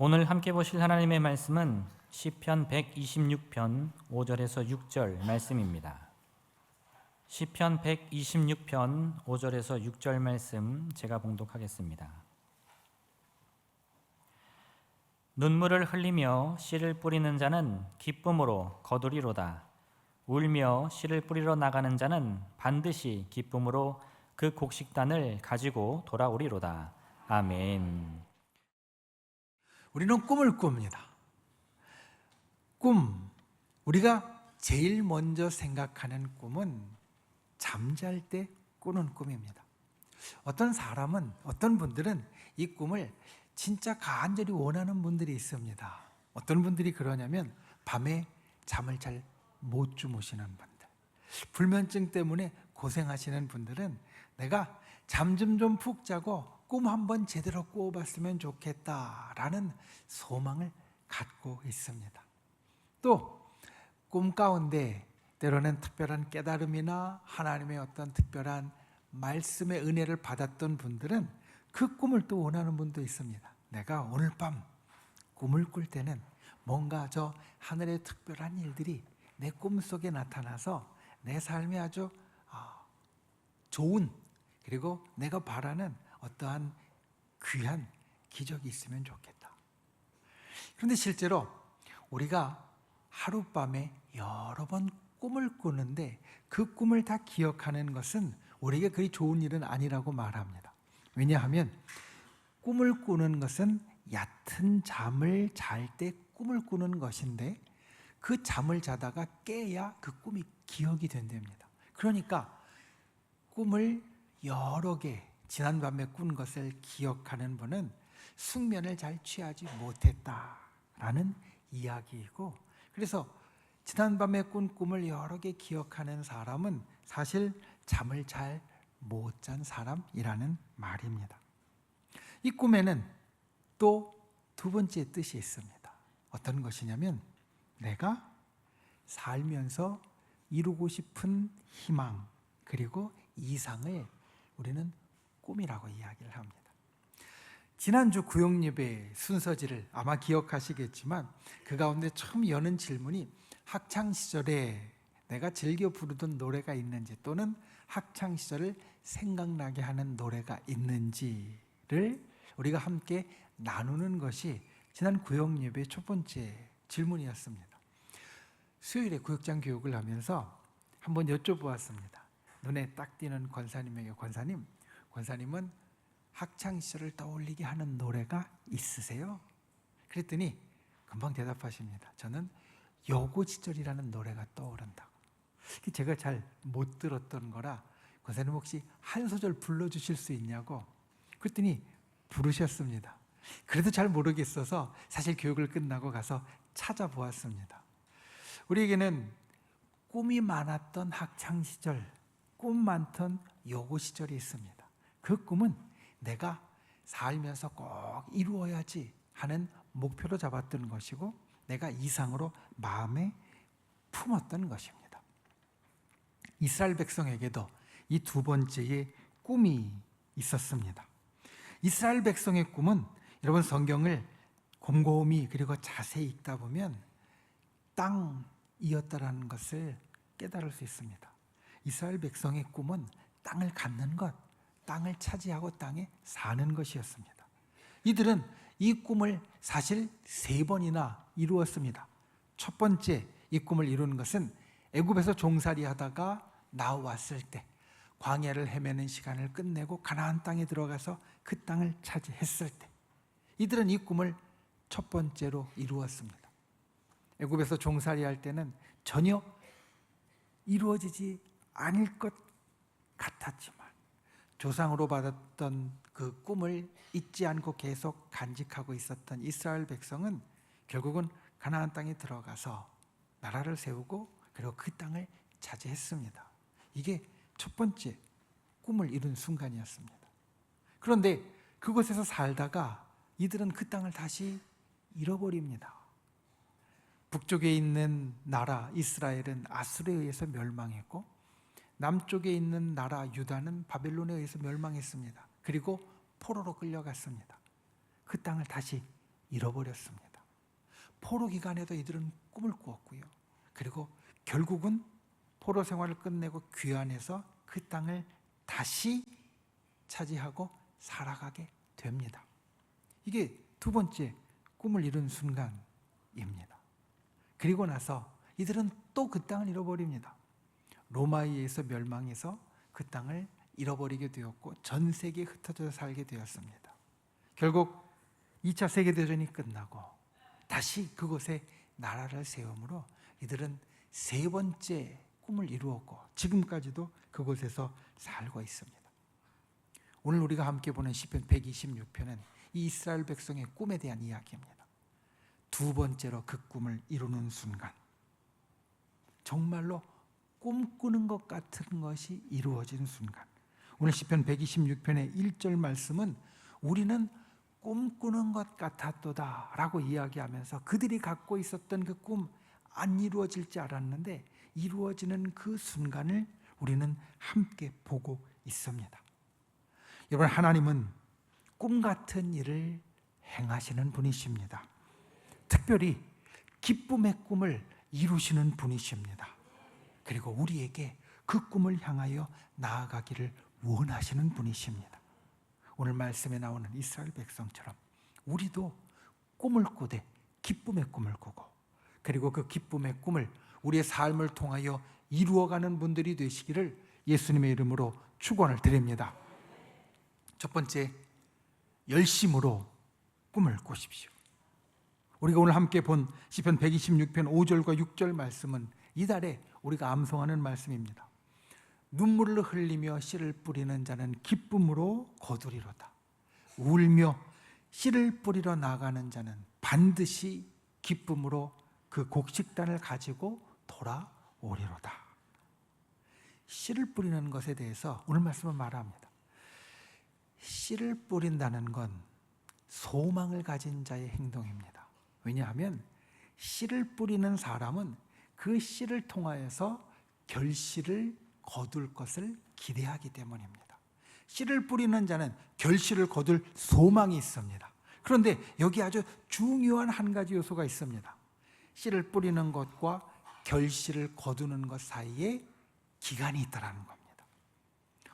오늘 함께 보실 하나님의 말씀은 시편 126편 5절에서 6절 말씀입니다. 시편 126편 5절에서 6절 말씀 제가 봉독하겠습니다. 눈물을 흘리며 씨를 뿌리는 자는 기쁨으로 거두리로다. 울며 씨를 뿌리러 나가는 자는 반드시 기쁨으로 그 곡식단을 가지고 돌아오리로다. 아멘. 우리는 꿈을 꿉니다. 꿈, 우리가 제일 먼저 생각하는 꿈은 잠잘 때 꾸는 꿈입니다. 어떤 사람은, 어떤 분들은 이 꿈을 진짜 간절히 원하는 분들이 있습니다. 어떤 분들이 그러냐면 밤에 잠을 잘 못 주무시는 분들, 불면증 때문에 고생하시는 분들은 내가 잠 좀 푹 자고 꿈 한번 제대로 꿔봤으면 좋겠다라는 소망을 갖고 있습니다. 또 꿈 가운데 때로는 특별한 깨달음이나 하나님의 어떤 특별한 말씀의 은혜를 받았던 분들은 그 꿈을 또 원하는 분도 있습니다. 내가 오늘 밤 꿈을 꿀 때는 뭔가 저 하늘의 특별한 일들이 내 꿈속에 나타나서 내 삶에 아주 좋은, 그리고 내가 바라는 어떠한 귀한 기적이 있으면 좋겠다. 그런데 실제로 우리가 하룻밤에 여러 번 꿈을 꾸는데 그 꿈을 다 기억하는 것은 우리에게 그리 좋은 일은 아니라고 말합니다. 왜냐하면 꿈을 꾸는 것은 얕은 잠을 잘 때 꿈을 꾸는 것인데 그 잠을 자다가 깨야 그 꿈이 기억이 된답니다. 그러니까 꿈을 여러 개 지난밤에 꾼 것을 기억하는 분은 숙면을 잘 취하지 못했다라는 이야기이고, 그래서 지난밤에 꾼 꿈을 여러 개 기억하는 사람은 사실 잠을 잘 못 잔 사람이라는 말입니다. 이 꿈에는 또 두 번째 뜻이 있습니다. 어떤 것이냐면 내가 살면서 이루고 싶은 희망 그리고 이상을 우리는 꿈이라고 이야기를 합니다. 지난주 구역예배 순서지를 아마 기억하시겠지만 그 가운데 처음 여는 질문이 학창시절에 내가 즐겨 부르던 노래가 있는지 또는 학창시절을 생각나게 하는 노래가 있는지를 우리가 함께 나누는 것이 지난 구역예배의 첫 번째 질문이었습니다. 수요일에 구역장 교육을 하면서 한번 여쭤보았습니다. 눈에 딱 띄는 권사님에게 권사님은 학창시절을 떠올리게 하는 노래가 있으세요? 그랬더니 금방 대답하십니다. 저는 여고지절이라는 노래가 떠오른다고. 제가 잘 못 들었던 거라 권사님 혹시 한 소절 불러주실 수 있냐고. 그랬더니 부르셨습니다. 그래도 잘 모르겠어서 사실 교육을 끝나고 가서 찾아보았습니다. 우리에게는 꿈이 많았던 학창시절, 꿈 많던 여고시절이 있습니다. 그 꿈은 내가 살면서 꼭 이루어야지 하는 목표로 잡았던 것이고 내가 이상으로 마음에 품었던 것입니다. 이스라엘 백성에게도 이 두 번째의 꿈이 있었습니다. 이스라엘 백성의 꿈은 여러분 성경을 곰곰이 그리고 자세히 읽다 보면 땅이었다라는 것을 깨달을 수 있습니다. 이스라엘 백성의 꿈은 땅을 갖는 것, 땅을 차지하고 땅에 사는 것이었습니다. 이들은 이 꿈을 사실 3번이나 이루었습니다. 첫 번째 이 꿈을 이루는 것은 애굽에서 종살이 하다가 나왔을 때 광야를 헤매는 시간을 끝내고 가나안 땅에 들어가서 그 땅을 차지했을 때 이들은 이 꿈을 첫 번째로 이루었습니다. 애굽에서 종살이 할 때는 전혀 이루어지지 않을 것 같았지만 조상으로 받았던 그 꿈을 잊지 않고 계속 간직하고 있었던 이스라엘 백성은 결국은 가나안 땅에 들어가서 나라를 세우고 그리고 그 땅을 차지했습니다. 이게 첫 번째 꿈을 이룬 순간이었습니다. 그런데 그곳에서 살다가 이들은 그 땅을 다시 잃어버립니다. 북쪽에 있는 나라 이스라엘은 아수르에 의해서 멸망했고 남쪽에 있는 나라 유다는 바벨론에 의해서 멸망했습니다. 그리고 포로로 끌려갔습니다. 그 땅을 다시 잃어버렸습니다. 포로 기간에도 이들은 꿈을 꾸었고요. 그리고 결국은 포로 생활을 끝내고 귀환해서 그 땅을 다시 차지하고 살아가게 됩니다. 이게 두 번째 꿈을 이룬 순간입니다. 그리고 나서 이들은 또 그 땅을 잃어버립니다. 로마에 의해서 멸망해서 그 땅을 잃어버리게 되었고 전 세계에 흩어져 살게 되었습니다. 결국 2차 세계대전이 끝나고 다시 그곳에 나라를 세우므로 이들은 세 번째 꿈을 이루었고 지금까지도 그곳에서 살고 있습니다. 오늘 우리가 함께 보는 시편 126편은 이 이스라엘 백성의 꿈에 대한 이야기입니다. 두 번째로 그 꿈을 이루는 순간, 정말로 꿈꾸는 것 같은 것이 이루어진 순간. 오늘 시편 126편의 1절 말씀은 우리는 꿈꾸는 것 같았도다 라고 이야기하면서 그들이 갖고 있었던 그 꿈 안 이루어질 줄 알았는데 이루어지는 그 순간을 우리는 함께 보고 있습니다. 여러분, 하나님은 꿈 같은 일을 행하시는 분이십니다. 특별히 기쁨의 꿈을 이루시는 분이십니다. 그리고 우리에게 그 꿈을 향하여 나아가기를 원하시는 분이십니다. 오늘 말씀에 나오는 이스라엘 백성처럼 우리도 꿈을 꾸되 기쁨의 꿈을 꾸고, 그리고 그 기쁨의 꿈을 우리의 삶을 통하여 이루어가는 분들이 되시기를 예수님의 이름으로 축원을 드립니다. 첫 번째, 열심으로 꿈을 꾸십시오. 우리가 오늘 함께 본 시편 126편 5절과 6절 말씀은 이달에 우리가 암송하는 말씀입니다. 눈물을 흘리며 씨를 뿌리는 자는 기쁨으로 거두리로다. 울며 씨를 뿌리러 나가는 자는 반드시 기쁨으로 그 곡식단을 가지고 돌아오리로다. 씨를 뿌리는 것에 대해서 오늘 말씀은 말합니다. 씨를 뿌린다는 건 소망을 가진 자의 행동입니다. 왜냐하면 씨를 뿌리는 사람은 그 씨를 통하여서 결실을 거둘 것을 기대하기 때문입니다. 씨를 뿌리는 자는 결실을 거둘 소망이 있습니다. 그런데 여기 아주 중요한 한 가지 요소가 있습니다. 씨를 뿌리는 것과 결실을 거두는 것 사이에 기간이 있다는 겁니다.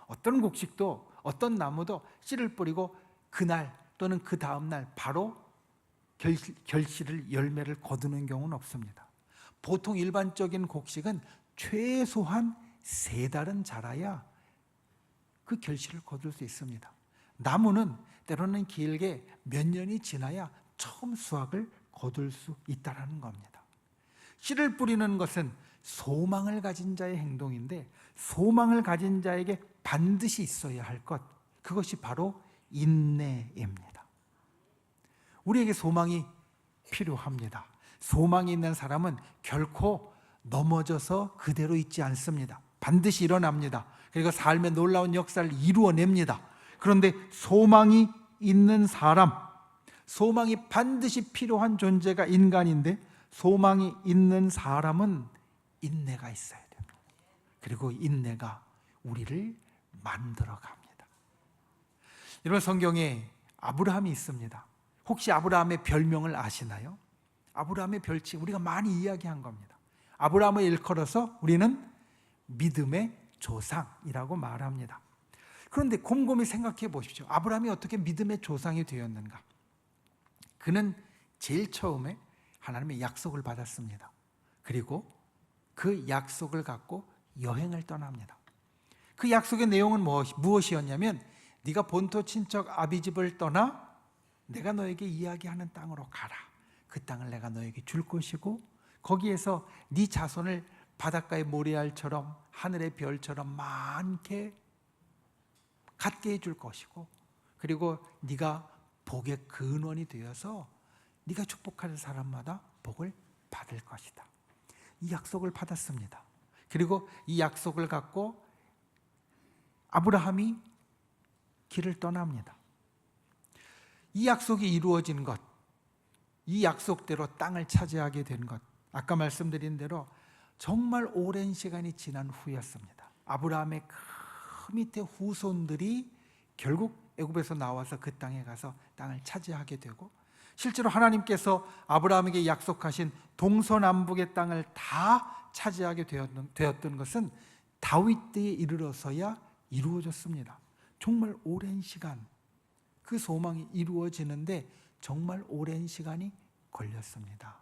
어떤 곡식도 어떤 나무도 씨를 뿌리고 그날 또는 그 다음 날 바로 결실을 열매를 거두는 경우는 없습니다. 보통 일반적인 곡식은 최소한 3달은 자라야 그 결실을 거둘 수 있습니다. 나무는 때로는 길게 몇 년이 지나야 처음 수확을 거둘 수 있다는 겁니다. 씨를 뿌리는 것은 소망을 가진 자의 행동인데, 소망을 가진 자에게 반드시 있어야 할 것, 그것이 바로 인내입니다. 우리에게 소망이 필요합니다. 소망이 있는 사람은 결코 넘어져서 그대로 있지 않습니다. 반드시 일어납니다. 그리고 삶의 놀라운 역사를 이루어냅니다. 그런데 소망이 있는 사람, 소망이 반드시 필요한 존재가 인간인데, 소망이 있는 사람은 인내가 있어야 됩니다. 그리고 인내가 우리를 만들어 갑니다. 여러분, 성경에 아브라함이 있습니다. 혹시 아브라함의 별명을 아시나요? 아브라함의 별칭 우리가 많이 이야기한 겁니다. 아브라함을 일컬어서 우리는 믿음의 조상이라고 말합니다. 그런데 곰곰이 생각해 보십시오. 아브라함이 어떻게 믿음의 조상이 되었는가? 그는 제일 처음에 하나님의 약속을 받았습니다. 그리고 그 약속을 갖고 여행을 떠납니다. 그 약속의 내용은 무엇이었냐면, 네가 본토 친척 아비집을 떠나 내가 너에게 이야기하는 땅으로 가라. 그 땅을 내가 너에게 줄 것이고 거기에서 네 자손을 바닷가의 모래알처럼 하늘의 별처럼 많게 갖게 해줄 것이고, 그리고 네가 복의 근원이 되어서 네가 축복하는 사람마다 복을 받을 것이다. 이 약속을 받았습니다. 그리고 이 약속을 갖고 아브라함이 길을 떠납니다. 이 약속이 이루어진 것, 이 약속대로 땅을 차지하게 된 것, 아까 말씀드린 대로 정말 오랜 시간이 지난 후였습니다. 아브라함의 그 밑에 후손들이 결국 애굽에서 나와서 그 땅에 가서 땅을 차지하게 되고, 실제로 하나님께서 아브라함에게 약속하신 동서남북의 땅을 다 차지하게 되었던 것은 다윗 때에 이르러서야 이루어졌습니다. 정말 오랜 시간 그 소망이 이루어지는데 정말 오랜 시간이 걸렸습니다.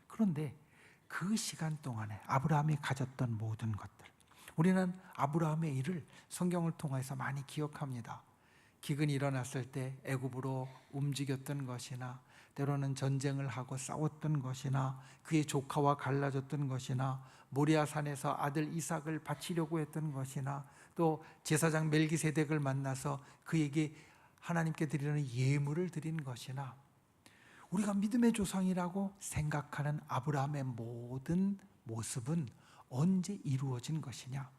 그런데 그 시간 동안에 아브라함이 가졌던 모든 것들, 우리는 아브라함의 일을 성경을 통해서 많이 기억합니다. 기근이 일어났을 때 애굽으로 움직였던 것이나, 때로는 전쟁을 하고 싸웠던 것이나, 그의 조카와 갈라졌던 것이나, 모리아산에서 아들 이삭을 바치려고 했던 것이나, 또 제사장 멜기세덱을 만나서 그에게 하나님께 드리는 예물을 드린 것이나, 우리가 믿음의 조상이라고 생각하는 아브라함의 모든 모습은 언제 이루어진 것이냐?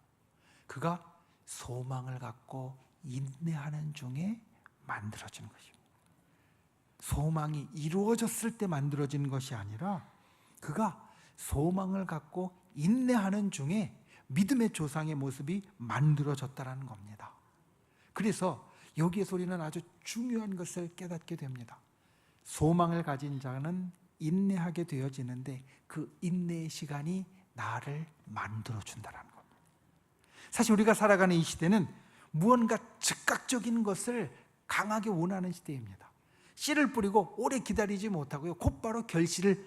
그가 소망을 갖고 인내하는 중에 만들어진 것입니다. 소망이 이루어졌을 때 만들어진 것이 아니라 그가 소망을 갖고 인내하는 중에 믿음의 조상의 모습이 만들어졌다는 겁니다. 그래서 여기에서 우리는 아주 중요한 것을 깨닫게 됩니다. 소망을 가진 자는 인내하게 되어지는데 그 인내의 시간이 나를 만들어준다는 겁니다. 사실 우리가 살아가는 이 시대는 무언가 즉각적인 것을 강하게 원하는 시대입니다. 씨를 뿌리고 오래 기다리지 못하고요, 곧바로 결실을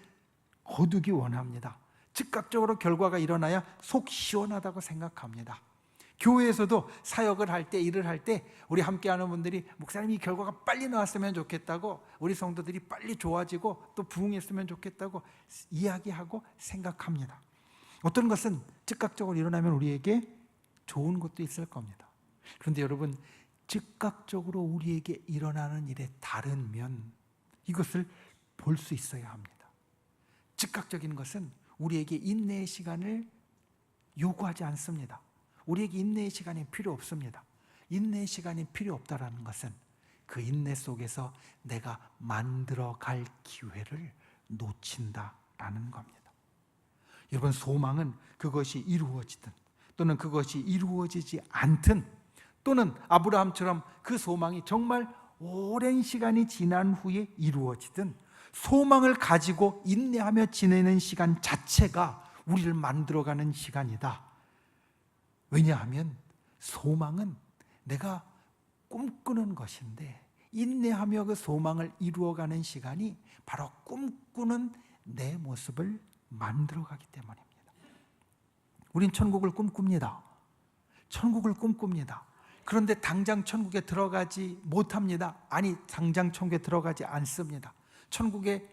거두기 원합니다. 즉각적으로 결과가 일어나야 속 시원하다고 생각합니다. 교회에서도 사역을 할 때, 일을 할 때 우리 함께하는 분들이 목사님이 결과가 빨리 나왔으면 좋겠다고, 우리 성도들이 빨리 좋아지고 또 부흥했으면 좋겠다고 이야기하고 생각합니다. 어떤 것은 즉각적으로 일어나면 우리에게 좋은 것도 있을 겁니다. 그런데 여러분, 즉각적으로 우리에게 일어나는 일의 다른 면, 이것을 볼 수 있어야 합니다. 즉각적인 것은 우리에게 인내의 시간을 요구하지 않습니다. 우리에게 인내의 시간이 필요 없습니다. 인내의 시간이 필요 없다는 것은 그 인내 속에서 내가 만들어갈 기회를 놓친다라는 겁니다. 여러분, 소망은 그것이 이루어지든 또는 그것이 이루어지지 않든, 또는 아브라함처럼 그 소망이 정말 오랜 시간이 지난 후에 이루어지든, 소망을 가지고 인내하며 지내는 시간 자체가 우리를 만들어가는 시간이다. 왜냐하면 소망은 내가 꿈꾸는 것인데, 인내하며 그 소망을 이루어가는 시간이 바로 꿈꾸는 내 모습을 만들어가기 때문입니다. 우린 천국을 꿈꿉니다. 천국을 꿈꿉니다. 그런데 당장 천국에 들어가지 못합니다. 아니, 당장 천국에 들어가지 않습니다. 천국에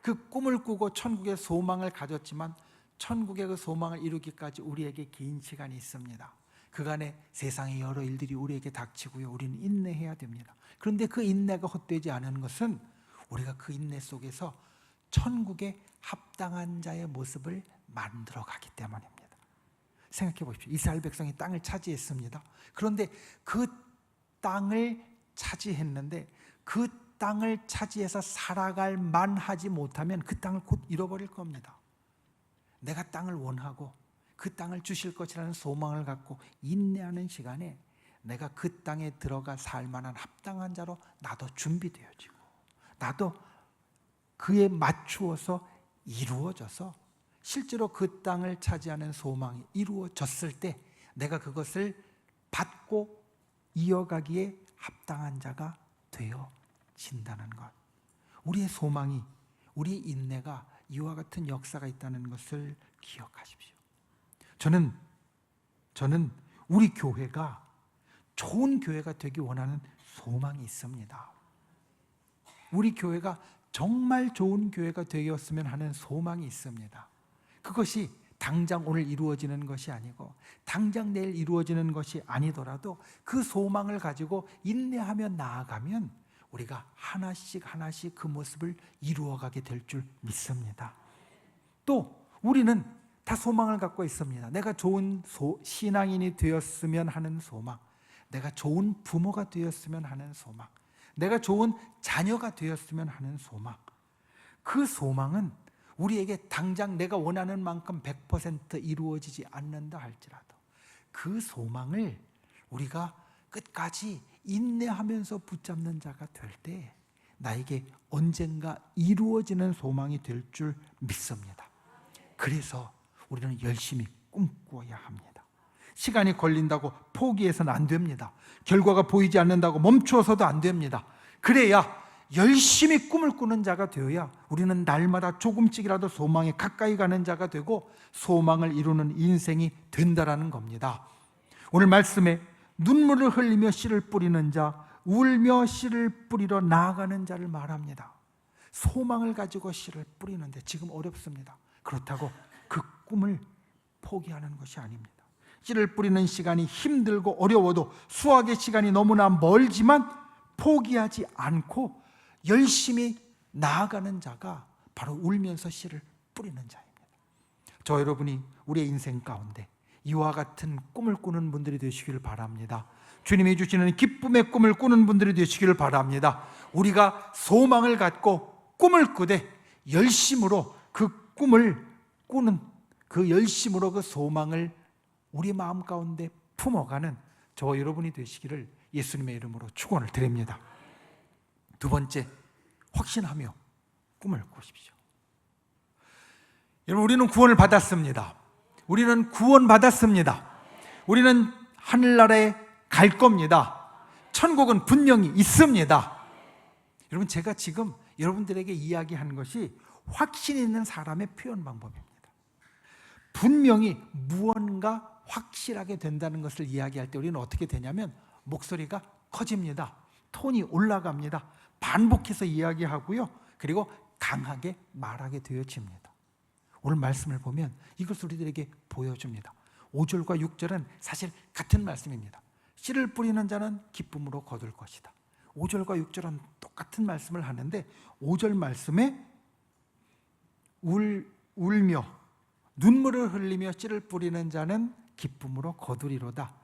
그 꿈을 꾸고 천국의 소망을 가졌지만 천국의 그 소망을 이루기까지 우리에게 긴 시간이 있습니다. 그간에 세상의 여러 일들이 우리에게 닥치고요, 우리는 인내해야 됩니다. 그런데 그 인내가 헛되지 않은 것은 우리가 그 인내 속에서 천국에 합당한 자의 모습을 만들어가기 때문입니다. 생각해 보십시오. 이스라엘 백성이 땅을 차지했습니다. 그런데 그 땅을 차지했는데 그 땅을 차지해서 살아갈 만하지 못하면 그 땅을 곧 잃어버릴 겁니다. 내가 땅을 원하고 그 땅을 주실 것이라는 소망을 갖고 인내하는 시간에 내가 그 땅에 들어가 살 만한 합당한 자로 나도 준비되어지고, 나도 그에 맞추어서 이루어져서 실제로 그 땅을 차지하는 소망이 이루어졌을 때 내가 그것을 받고 이어가기에 합당한 자가 되어진다는 것. 우리의 소망이, 우리의 인내가 이와 같은 역사가 있다는 것을 기억하십시오. 저는 우리 교회가 좋은 교회가 되기 원하는 소망이 있습니다. 우리 교회가 정말 좋은 교회가 되었으면 하는 소망이 있습니다. 그것이 당장 오늘 이루어지는 것이 아니고 당장 내일 이루어지는 것이 아니더라도 그 소망을 가지고 인내하며 나아가면 우리가 하나씩 하나씩 그 모습을 이루어가게 될 줄 믿습니다. 또 우리는 다 소망을 갖고 있습니다. 내가 좋은 신앙인이 되었으면 하는 소망, 내가 좋은 부모가 되었으면 하는 소망, 내가 좋은 자녀가 되었으면 하는 소망. 그 소망은 우리에게 당장 내가 원하는 만큼 100% 이루어지지 않는다 할지라도 그 소망을 우리가 끝까지 인내하면서 붙잡는 자가 될 때 나에게 언젠가 이루어지는 소망이 될 줄 믿습니다. 그래서 우리는 열심히 꿈꿔야 합니다. 시간이 걸린다고 포기해서는 안 됩니다. 결과가 보이지 않는다고 멈추어서도 안 됩니다. 그래야 열심히 꿈을 꾸는 자가 되어야 우리는 날마다 조금씩이라도 소망에 가까이 가는 자가 되고 소망을 이루는 인생이 된다라는 겁니다. 오늘 말씀에 눈물을 흘리며 씨를 뿌리는 자, 울며 씨를 뿌리러 나아가는 자를 말합니다. 소망을 가지고 씨를 뿌리는데 지금 어렵습니다. 그렇다고 그 꿈을 포기하는 것이 아닙니다. 씨를 뿌리는 시간이 힘들고 어려워도 수확의 시간이 너무나 멀지만 포기하지 않고 열심히 나아가는 자가 바로 울면서 씨를 뿌리는 자입니다. 저 여러분이 우리의 인생 가운데 이와 같은 꿈을 꾸는 분들이 되시기를 바랍니다. 주님이 주시는 기쁨의 꿈을 꾸는 분들이 되시기를 바랍니다. 우리가 소망을 갖고 꿈을 꾸되 열심으로 그 꿈을 꾸는, 그 열심으로 그 소망을 우리 마음 가운데 품어가는 저와 여러분이 되시기를 예수님의 이름으로 축원을 드립니다. 두 번째, 확신하며 꿈을 꾸십시오. 여러분, 우리는 구원을 받았습니다. 우리는 구원받았습니다. 우리는 하늘나라에 갈 겁니다. 천국은 분명히 있습니다. 여러분, 제가 지금 여러분들에게 이야기한 것이 확신 있는 사람의 표현 방법입니다. 분명히 무언가 확실하게 된다는 것을 이야기할 때 우리는 어떻게 되냐면 목소리가 커집니다. 톤이 올라갑니다. 반복해서 이야기하고요. 그리고 강하게 말하게 되어집니다. 오늘 말씀을 보면 이것을 우리들에게 보여줍니다. 5절과 6절은 사실 같은 말씀입니다. 씨를 뿌리는 자는 기쁨으로 거둘 것이다. 5절과 6절은 똑같은 말씀을 하는데 5절 말씀에 울며 눈물을 흘리며 씨를 뿌리는 자는 기쁨으로 거두리로다.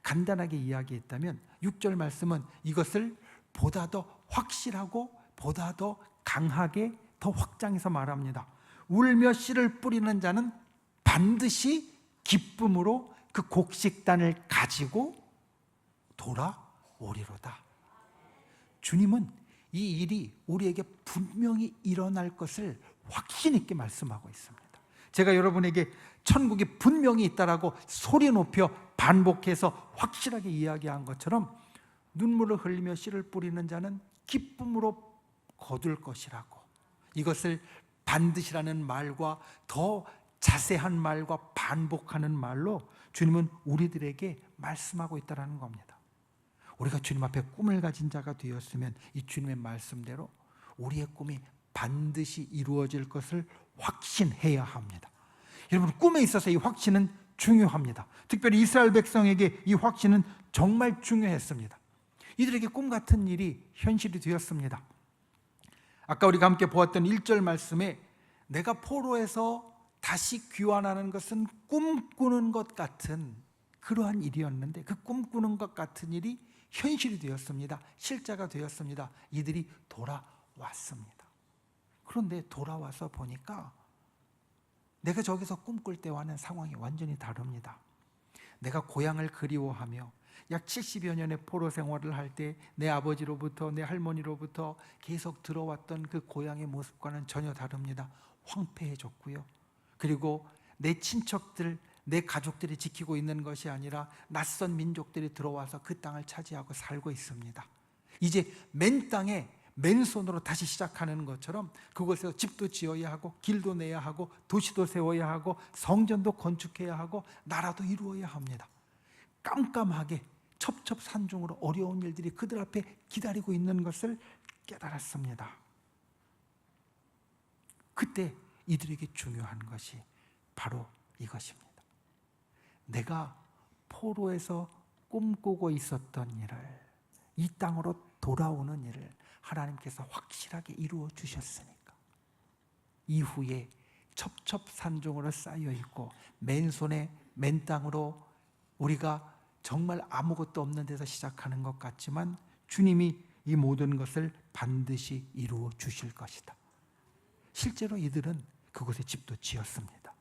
간단하게 이야기했다면 6절 말씀은 이것을 보다 더 확실하고 보다 더 강하게 더 확장해서 말합니다. 울며 씨를 뿌리는 자는 반드시 기쁨으로 그 곡식단을 가지고 돌아오리로다. 주님은 이 일이 우리에게 분명히 일어날 것을 확신 있게 말씀하고 있습니다. 제가 여러분에게 천국이 분명히 있다라고 소리 높여 반복해서 확실하게 이야기한 것처럼 눈물을 흘리며 씨를 뿌리는 자는 기쁨으로 거둘 것이라고, 이것을 반드시라는 말과 더 자세한 말과 반복하는 말로 주님은 우리들에게 말씀하고 있다는 겁니다. 우리가 주님 앞에 꿈을 가진 자가 되었으면 이 주님의 말씀대로 우리의 꿈이 반드시 이루어질 것을 확신해야 합니다. 여러분, 꿈에 있어서 이 확신은 중요합니다. 특별히 이스라엘 백성에게 이 확신은 정말 중요했습니다. 이들에게 꿈 같은 일이 현실이 되었습니다. 아까 우리가 함께 보았던 1절 말씀에 내가 포로에서 다시 귀환하는 것은 꿈꾸는 것 같은 그러한 일이었는데 그 꿈꾸는 것 같은 일이 현실이 되었습니다. 실제가 되었습니다. 이들이 돌아왔습니다. 그런데 돌아와서 보니까 내가 저기서 꿈꿀 때와는 상황이 완전히 다릅니다. 내가 고향을 그리워하며 약 70여 년의 포로 생활을 할 때 내 아버지로부터 내 할머니로부터 계속 들어왔던 그 고향의 모습과는 전혀 다릅니다. 황폐해졌고요. 그리고 내 친척들, 내 가족들이 지키고 있는 것이 아니라 낯선 민족들이 들어와서 그 땅을 차지하고 살고 있습니다. 이제 맨 땅에 맨손으로 다시 시작하는 것처럼 그곳에서 집도 지어야 하고 길도 내야 하고 도시도 세워야 하고 성전도 건축해야 하고 나라도 이루어야 합니다. 깜깜하게 첩첩산중으로 어려운 일들이 그들 앞에 기다리고 있는 것을 깨달았습니다. 그때 이들에게 중요한 것이 바로 이것입니다. 내가 포로에서 꿈꾸고 있었던 일을, 이 땅으로 돌아오는 일을 하나님께서 확실하게 이루어 주셨으니까 이후에 첩첩산중으로 쌓여 있고 맨손에 맨 땅으로 우리가 정말 아무것도 없는 데서 시작하는 것 같지만 주님이 이 모든 것을 반드시 이루어 주실 것이다. 실제로 이들은 그곳에 집도 지었습니다.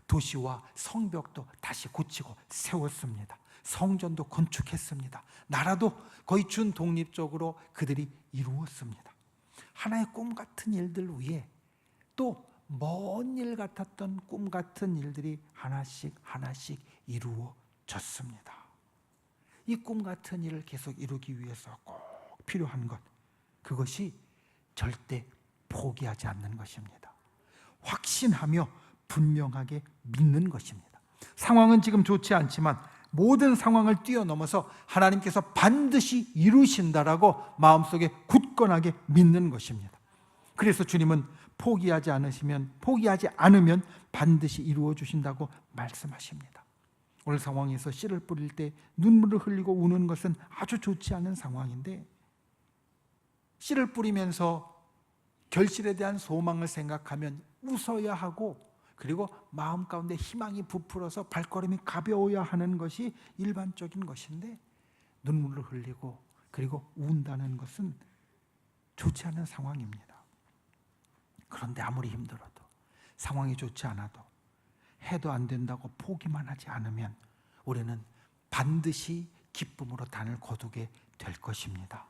도시와 성벽도 다시 고치고 세웠습니다. 성전도 건축했습니다. 나라도 거의 준독립적으로 그들이 이루었습니다. 하나의 꿈 같은 일들 위에 또 먼 일 같았던 꿈 같은 일들이 하나씩 하나씩 이루어졌습니다. 이 꿈 같은 일을 계속 이루기 위해서 꼭 필요한 것, 그것이 절대 포기하지 않는 것입니다. 확신하며 분명하게 믿는 것입니다. 상황은 지금 좋지 않지만 모든 상황을 뛰어넘어서 하나님께서 반드시 이루신다라고 마음속에 굳건하게 믿는 것입니다. 그래서 주님은 포기하지 않으면 반드시 이루어 주신다고 말씀하십니다. 오늘 상황에서 씨를 뿌릴 때 눈물을 흘리고 우는 것은 아주 좋지 않은 상황인데, 씨를 뿌리면서 결실에 대한 소망을 생각하면 웃어야 하고, 그리고 마음 가운데 희망이 부풀어서 발걸음이 가벼워야 하는 것이 일반적인 것인데, 눈물을 흘리고 그리고 운다는 것은 좋지 않은 상황입니다. 그런데 아무리 힘들어도, 상황이 좋지 않아도, 해도 안 된다고 포기만 하지 않으면 우리는 반드시 기쁨으로 단을 거두게 될 것입니다.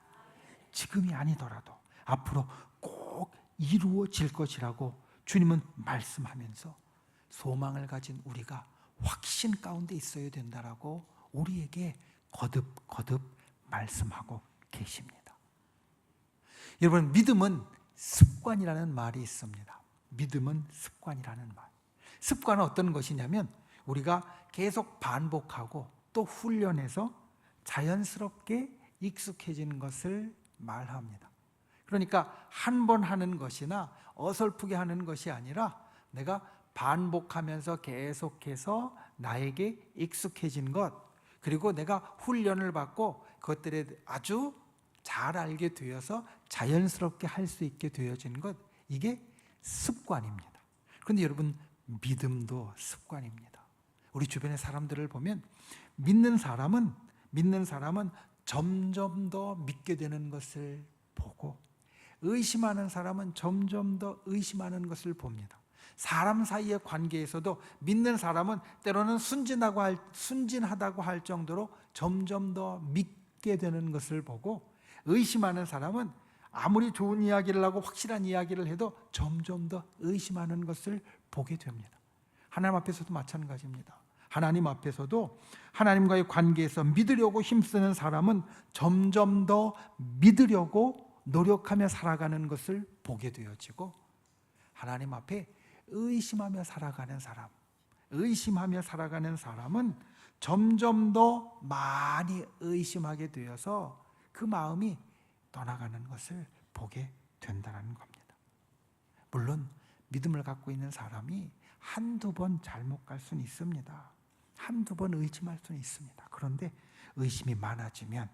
지금이 아니더라도 앞으로 꼭 이루어질 것이라고 주님은 말씀하면서 소망을 가진 우리가 확신 가운데 있어야 된다라고 우리에게 거듭 말씀하고 계십니다. 여러분, 믿음은 습관이라는 말이 있습니다. 믿음은 습관이라는 말. 습관은 어떤 것이냐면 우리가 계속 반복하고 또 훈련해서 자연스럽게 익숙해지는 것을 말합니다. 그러니까 한 번 하는 것이나 어설프게 하는 것이 아니라 내가 반복하면서 계속해서 나에게 익숙해진 것, 그리고 내가 훈련을 받고 그것들에 아주 잘 알게 되어서 자연스럽게 할 수 있게 되어진 것, 이게 습관입니다. 그런데 여러분, 믿음도 습관입니다. 우리 주변의 사람들을 보면 믿는 사람은 점점 더 믿게 되는 것을 보고, 의심하는 사람은 점점 더 의심하는 것을 봅니다. 사람 사이의 관계에서도 믿는 사람은 때로는 순진하다고 할 정도로 점점 더 믿게 되는 것을 보고, 의심하는 사람은 아무리 좋은 이야기를 하고 확실한 이야기를 해도 점점 더 의심하는 것을 보게 됩니다. 하나님 앞에서도 마찬가지입니다. 하나님 앞에서도 하나님과의 관계에서 믿으려고 힘쓰는 사람은 점점 더 믿으려고 노력하며 살아가는 것을 보게 되어지고, 하나님 앞에 의심하며 살아가는 사람은 점점 더 많이 의심하게 되어서 그 마음이 떠나가는 것을 보게 된다는 겁니다. 물론 믿음을 갖고 있는 사람이 한두 번 잘못 갈 수는 있습니다. 한두 번 의심할 수는 있습니다. 그런데 의심이 많아지면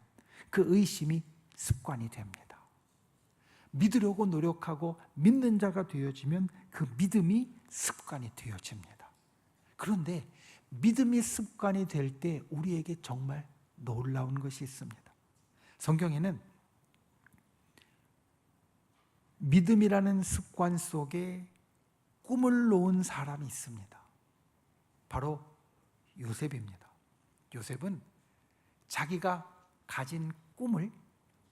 그 의심이 습관이 됩니다. 믿으려고 노력하고 믿는 자가 되어지면 그 믿음이 습관이 되어집니다. 그런데 믿음이 습관이 될 때 우리에게 정말 놀라운 것이 있습니다. 성경에는 믿음이라는 습관 속에 꿈을 놓은 사람이 있습니다. 바로 요셉입니다. 요셉은 자기가 가진 꿈을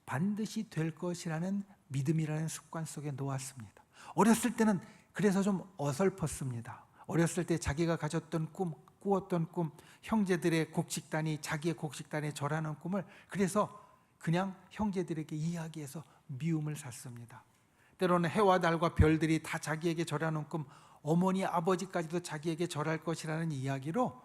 반드시 될 것이라는 믿음이라는 습관 속에 놓았습니다. 어렸을 때는 그래서 좀 어설펐습니다. 어렸을 때 자기가 가졌던 꿈, 꾸었던 꿈, 형제들의 곡식단이 자기의 곡식단에 절하는 꿈을 그래서 그냥 형제들에게 이야기해서 미움을 샀습니다. 때로는 해와 달과 별들이 다 자기에게 절하는 꿈, 어머니 아버지까지도 자기에게 절할 것이라는 이야기로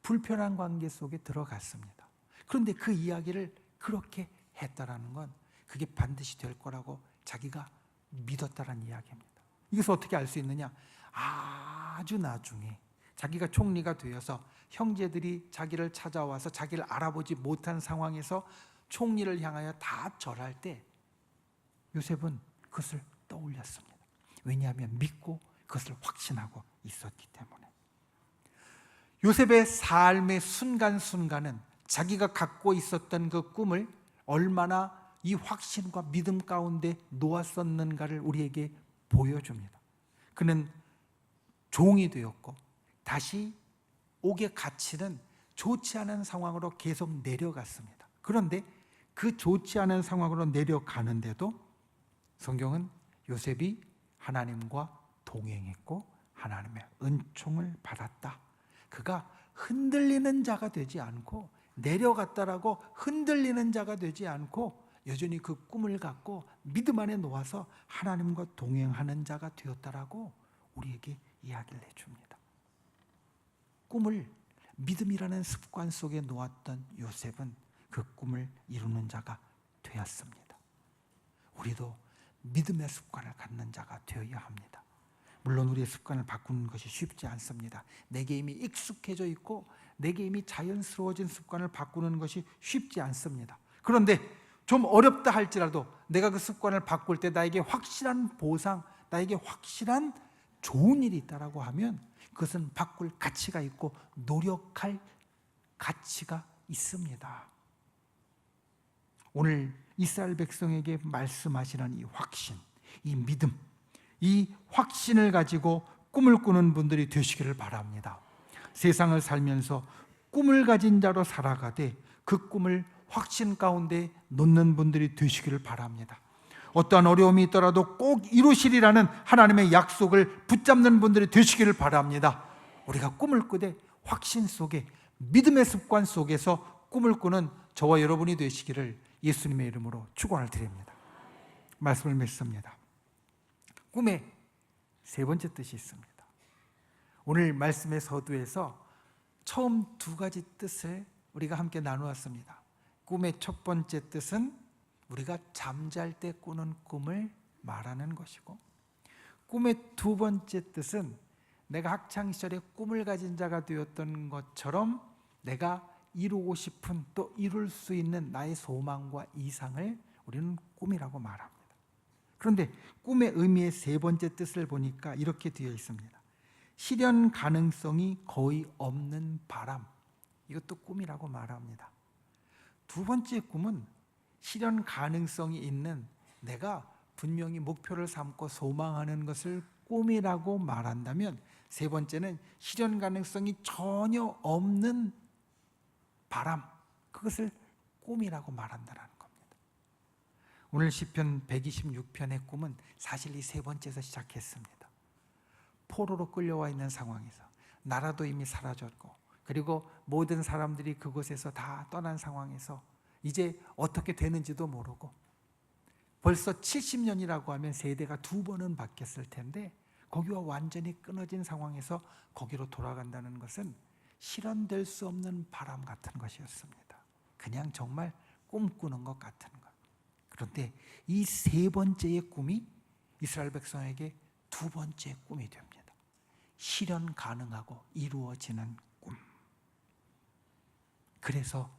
불편한 관계 속에 들어갔습니다. 그런데 그 이야기를 그렇게 했다라는 건 그게 반드시 될 거라고 자기가 믿었다라는 이야기입니다. 이것을 어떻게 알 수 있느냐? 아주 나중에 자기가 총리가 되어서 형제들이 자기를 찾아와서 자기를 알아보지 못한 상황에서 총리를 향하여 다 절할 때 요셉은 그것을 떠올렸습니다. 왜냐하면 믿고 그것을 확신하고 있었기 때문에. 요셉의 삶의 순간순간은 자기가 갖고 있었던 그 꿈을 얼마나 이 확신과 믿음 가운데 놓았었는가를 우리에게 보여줍니다. 그는 종이 되었고 다시 옥에 갇히는 좋지 않은 상황으로 계속 내려갔습니다. 그런데 그 좋지 않은 상황으로 내려가는데도 성경은 요셉이 하나님과 동행했고 하나님의 은총을 받았다. 그가 흔들리는 자가 되지 않고 내려갔다라고 흔들리는 자가 되지 않고 여전히 그 꿈을 갖고 믿음 안에 놓아서 하나님과 동행하는 자가 되었다라고 우리에게 이야기를 해줍니다. 꿈을 믿음이라는 습관 속에 놓았던 요셉은 그 꿈을 이루는 자가 되었습니다. 우리도 믿음의 습관을 갖는 자가 되어야 합니다. 물론 우리의 습관을 바꾸는 것이 쉽지 않습니다. 내게 이미 익숙해져 있고 내게 이미 자연스러워진 습관을 바꾸는 것이 쉽지 않습니다. 그런데 좀 어렵다 할지라도 내가 그 습관을 바꿀 때 나에게 확실한 보상, 나에게 확실한 좋은 일이 있다라고 하면 그것은 바꿀 가치가 있고 노력할 가치가 있습니다. 오늘 이스라엘 백성에게 말씀하시는 이 확신, 이 믿음, 이 확신을 가지고 꿈을 꾸는 분들이 되시기를 바랍니다. 세상을 살면서 꿈을 가진 자로 살아가되 그 꿈을 확신 가운데 놓는 분들이 되시기를 바랍니다. 어떠한 어려움이 있더라도 꼭 이루시리라는 하나님의 약속을 붙잡는 분들이 되시기를 바랍니다. 우리가 꿈을 꾸되 확신 속에 믿음의 습관 속에서 꿈을 꾸는 저와 여러분이 되시기를 예수님의 이름으로 축원을 드립니다. 말씀을 맺습니다. 꿈에 세 번째 뜻이 있습니다. 오늘 말씀의 서두에서 처음 두 가지 뜻을 우리가 함께 나누었습니다. 꿈의 첫 번째 뜻은 우리가 잠잘 때 꾸는 꿈을 말하는 것이고, 꿈의 두 번째 뜻은 내가 학창시절에 꿈을 가진 자가 되었던 것처럼 내가 이루고 싶은 또 이룰 수 있는 나의 소망과 이상을 우리는 꿈이라고 말합니다. 그런데 꿈의 의미의 세 번째 뜻을 보니까 이렇게 되어 있습니다. 실현 가능성이 거의 없는 바람, 이것도 꿈이라고 말합니다. 두 번째 꿈은 실현 가능성이 있는 내가 분명히 목표를 삼고 소망하는 것을 꿈이라고 말한다면, 세 번째는 실현 가능성이 전혀 없는 바람, 그것을 꿈이라고 말한다는 겁니다. 오늘 시편 126편의 꿈은 사실 이 세 번째에서 시작했습니다. 포로로 끌려와 있는 상황에서 나라도 이미 사라졌고, 그리고 모든 사람들이 그곳에서 다 떠난 상황에서 이제 어떻게 되는지도 모르고, 벌써 70년이라고 하면 세대가 두 번은 바뀌었을 텐데 거기와 완전히 끊어진 상황에서 거기로 돌아간다는 것은 실현될 수 없는 바람 같은 것이었습니다. 그냥 정말 꿈꾸는 것 같은 것. 그런데 이 세 번째의 꿈이 이스라엘 백성에게 두 번째 꿈이 됩니다. 실현 가능하고 이루어지는 꿈. 그래서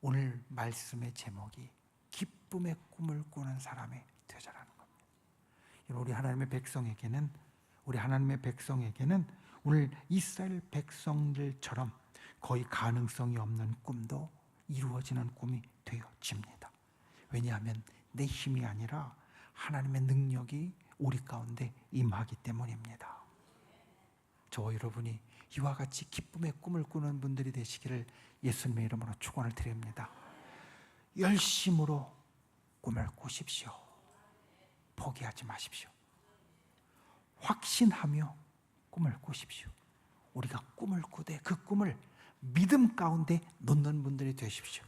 오늘 말씀의 제목이 기쁨의 꿈을 꾸는 사람이 되자라는 겁니다. 우리 하나님의 백성에게는 오늘 이스라엘 백성들처럼 거의 가능성이 없는 꿈도 이루어지는 꿈이 되어집니다. 왜냐하면 내 힘이 아니라 하나님의 능력이 우리 가운데 임하기 때문입니다. 저와 여러분이 이와 같이 기쁨의 꿈을 꾸는 분들이 되시기를 예수님의 이름으로 축원을 드립니다. 열심으로 꿈을 꾸십시오. 포기하지 마십시오. 확신하며 꿈을 꾸십시오. 우리가 꿈을 꾸되 그 꿈을 믿음 가운데 놓는 분들이 되십시오.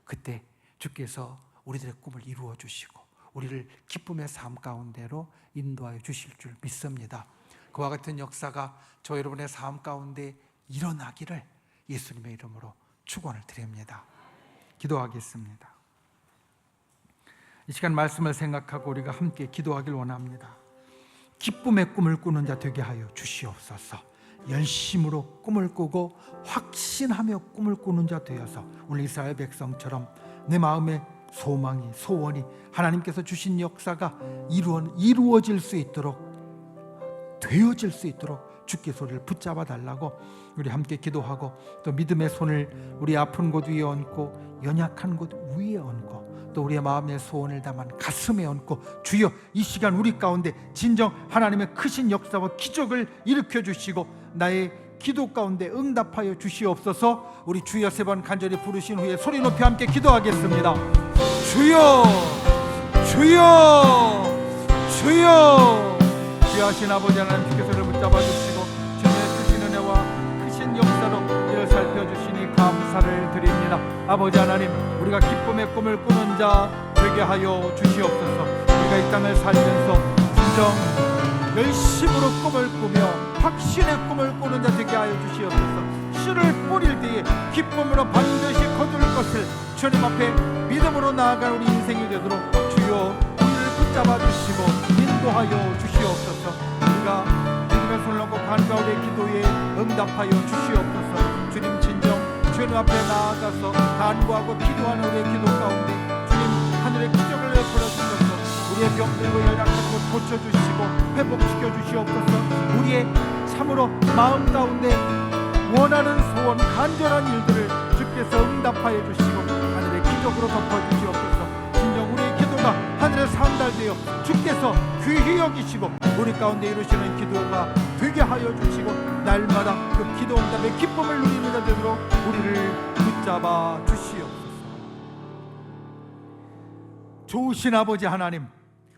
그때 주께서 우리들의 꿈을 이루어 주시고 우리를 기쁨의 삶 가운데로 인도하여 주실 줄 믿습니다. 그와 같은 역사가 저 여러분의 삶 가운데 일어나기를 예수님의 이름으로 축원을 드립니다. 기도하겠습니다. 이 시간 말씀을 생각하고 우리가 함께 기도하길 원합니다. 기쁨의 꿈을 꾸는 자 되게 하여 주시옵소서. 열심으로 꿈을 꾸고 확신하며 꿈을 꾸는 자 되어서 오늘 이스라엘 백성처럼 내 마음의 소망이, 소원이 하나님께서 주신 역사가 이루어질 수 있도록, 되어질 수 있도록 주께서 우리를 붙잡아 달라고 우리 함께 기도하고, 또 믿음의 손을 우리 아픈 곳 위에 얹고 연약한 곳 위에 얹고, 또 우리의 마음의 소원을 담은 가슴에 얹고, 주여 이 시간 우리 가운데 진정 하나님의 크신 역사와 기적을 일으켜 주시고 나의 기도 가운데 응답하여 주시옵소서. 우리 주여 세 번 간절히 부르신 후에 소리 높이 함께 기도하겠습니다. 주여, 주여 주여. 귀하신 아버지 하나님, 주께서 저를 붙잡아 주시고 주님의 크신 은혜와 크신 역사로 이를 살펴주시니 감사를 드립니다. 아버지 하나님, 우리가 기쁨의 꿈을 꾸는 자 되게 하여 주시옵소서. 우리가 이 땅을 살면서 진정 열심으로 꿈을 꾸며 확신의 꿈을 꾸는 자 되게 하여 주시옵소서. 씨를 뿌릴 때에 기쁨으로 반드시 거둘 것을 주님 앞에 믿음으로 나아가는 우리 인생이 되도록 주여 우리를 붙잡아 주시고 인도하여 주시옵소서. 우리가 믿음의 손을 얹고 간과 우리의 기도에 응답하여 주시옵소서. 주님 진정 주님 앞에 나아가서 간구하고 기도하는 우리의 기도 가운데 주님 하늘의 기적을 베풀어 주셔서 우리의 병들고 연약한 것 고쳐주시고 회복시켜 주시옵소서. 우리의 참으로 마음 가운데 원하는 소원, 간절한 일들을 주께서 응답하여 주시고 하늘의 기적으로 덮어주시옵소서. 진정 우리의 기도가 하늘에 상달되어 주께서 귀히 여기시고 우리 가운데 이루시는 기도가 되게 하여 주시고 날마다 그 기도 응답의 기쁨을 누리는 자 되도록 우리를 붙잡아 주시옵소서. 좋으신 아버지 하나님,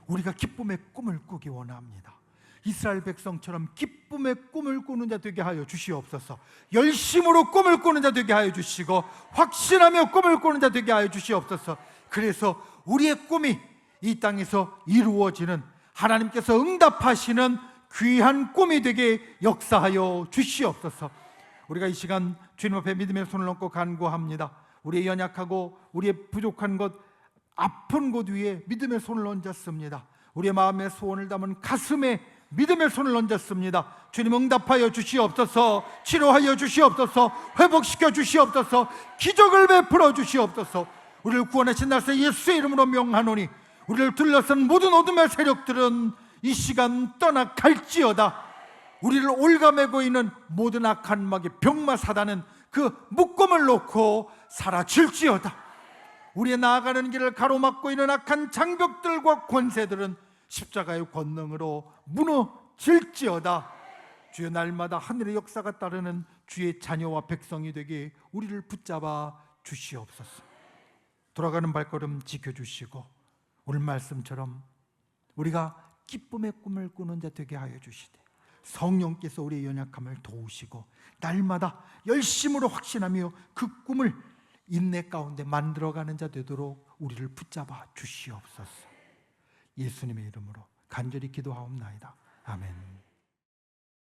우리가 기쁨의 꿈을 꾸기 원합니다. 이스라엘 백성처럼 기쁨의 꿈을 꾸는 자 되게 하여 주시옵소서. 열심으로 꿈을 꾸는 자 되게 하여 주시고 확신하며 꿈을 꾸는 자 되게 하여 주시옵소서. 그래서 우리의 꿈이 이 땅에서 이루어지는 하나님께서 응답하시는 귀한 꿈이 되게 역사하여 주시옵소서. 우리가 이 시간 주님 앞에 믿음의 손을 얹고 간구합니다. 우리의 연약하고 우리의 부족한 것, 아픈 곳 위에 믿음의 손을 얹었습니다. 우리의 마음의 소원을 담은 가슴에 믿음의 손을 얹었습니다. 주님 응답하여 주시옵소서. 치료하여 주시옵소서. 회복시켜 주시옵소서. 기적을 베풀어 주시옵소서. 우리를 구원하신 날새 예수의 이름으로 명하노니 우리를 둘러싼 모든 어둠의 세력들은 이 시간 떠나갈지어다. 우리를 올가매고 있는 모든 악한 마귀 병마 사단은 그 묶음을 놓고 사라질지어다. 우리의 나아가는 길을 가로막고 있는 악한 장벽들과 권세들은 십자가의 권능으로 무너질지어다. 주의 날마다 하늘의 역사가 따르는 주의 자녀와 백성이 되게 우리를 붙잡아 주시옵소서. 돌아가는 발걸음 지켜주시고 오늘 말씀처럼 우리가 기쁨의 꿈을 꾸는 자 되게 하여 주시되 성령께서 우리의 연약함을 도우시고 날마다 열심으로 확신하며 그 꿈을 인내 가운데 만들어가는 자 되도록 우리를 붙잡아 주시옵소서. 예수님의 이름으로 간절히 기도하옵나이다. 아멘.